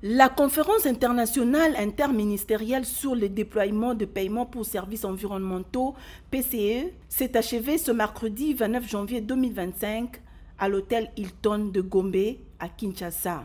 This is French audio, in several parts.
La conférence internationale interministérielle sur le déploiement de paiements pour services environnementaux, PCE, s'est achevée ce mercredi 29 janvier 2025 à l'hôtel Hilton de Gombe à Kinshasa.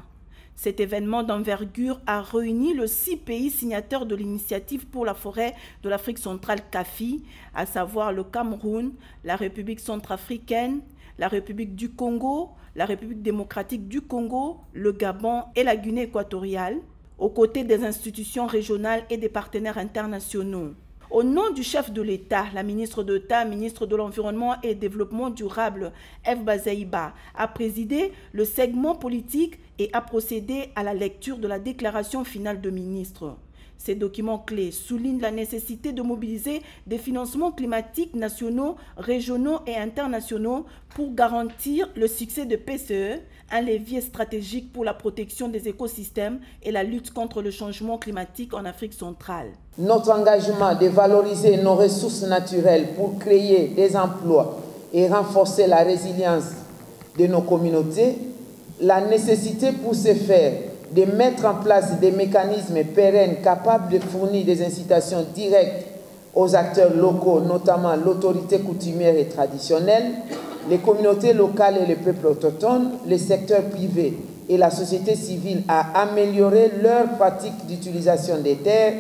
Cet événement d'envergure a réuni les 6 pays signataires de l'initiative pour la forêt de l'Afrique centrale CAFI, à savoir le Cameroun, la République centrafricaine, la République du Congo, la République démocratique du Congo, le Gabon et la Guinée équatoriale, aux côtés des institutions régionales et des partenaires internationaux. Au nom du chef de l'État, la ministre d'État, ministre de l'Environnement et Développement durable, Eve Bazaïba, a présidé le segment politique et a procédé à la lecture de la déclaration finale de ministre. Ces documents clés soulignent la nécessité de mobiliser des financements climatiques nationaux, régionaux et internationaux pour garantir le succès de PCE, un levier stratégique pour la protection des écosystèmes et la lutte contre le changement climatique en Afrique centrale. Notre engagement de valoriser nos ressources naturelles pour créer des emplois et renforcer la résilience de nos communautés, la nécessité pour ce faire de mettre en place des mécanismes pérennes capables de fournir des incitations directes aux acteurs locaux, notamment l'autorité coutumière et traditionnelle, les communautés locales et les peuples autochtones, les secteurs privés et la société civile à améliorer leurs pratiques d'utilisation des terres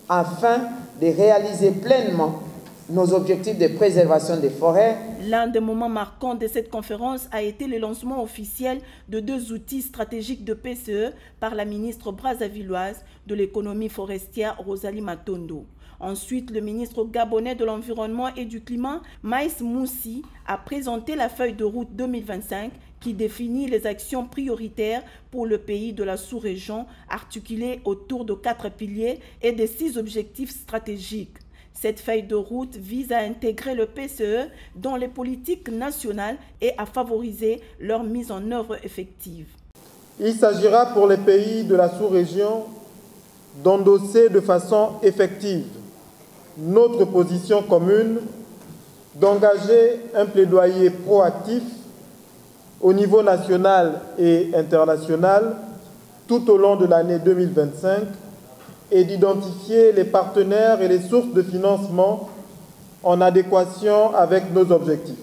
afin de réaliser pleinement nos objectifs de préservation des forêts. L'un des moments marquants de cette conférence a été le lancement officiel de 2 outils stratégiques de PCE par la ministre brazzavilloise de l'économie forestière Rosalie Matondo. Ensuite, le ministre gabonais de l'Environnement et du Climat, Maïs Moussi, a présenté la feuille de route 2025 qui définit les actions prioritaires pour le pays de la sous-région, articulée autour de 4 piliers et de 6 objectifs stratégiques. Cette feuille de route vise à intégrer le PCE dans les politiques nationales et à favoriser leur mise en œuvre effective. Il s'agira pour les pays de la sous-région d'endosser de façon effective notre position commune, d'engager un plaidoyer proactif au niveau national et international tout au long de l'année 2025 et d'identifier les partenaires et les sources de financement en adéquation avec nos objectifs.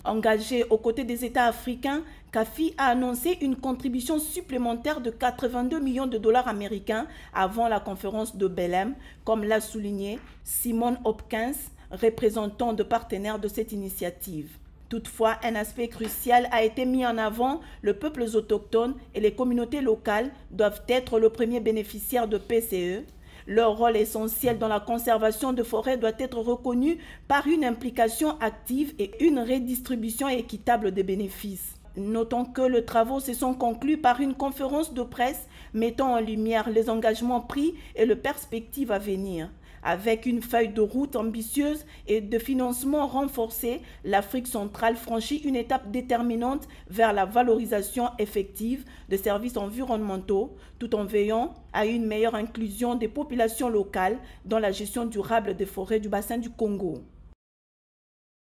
Engagé aux côtés des États africains, CAFI a annoncé une contribution supplémentaire de 82 millions de dollars américains avant la conférence de Belém, comme l'a souligné Simon Hopkins, représentant de partenaires de cette initiative. Toutefois, un aspect crucial a été mis en avant, les peuples autochtones et les communautés locales doivent être le premier bénéficiaire de PCE. Leur rôle essentiel dans la conservation de forêts doit être reconnu par une implication active et une redistribution équitable des bénéfices. Notons que les travaux se sont conclus par une conférence de presse mettant en lumière les engagements pris et les perspectives à venir. Avec une feuille de route ambitieuse et de financement renforcé, l'Afrique centrale franchit une étape déterminante vers la valorisation effective de services environnementaux, tout en veillant à une meilleure inclusion des populations locales dans la gestion durable des forêts du bassin du Congo.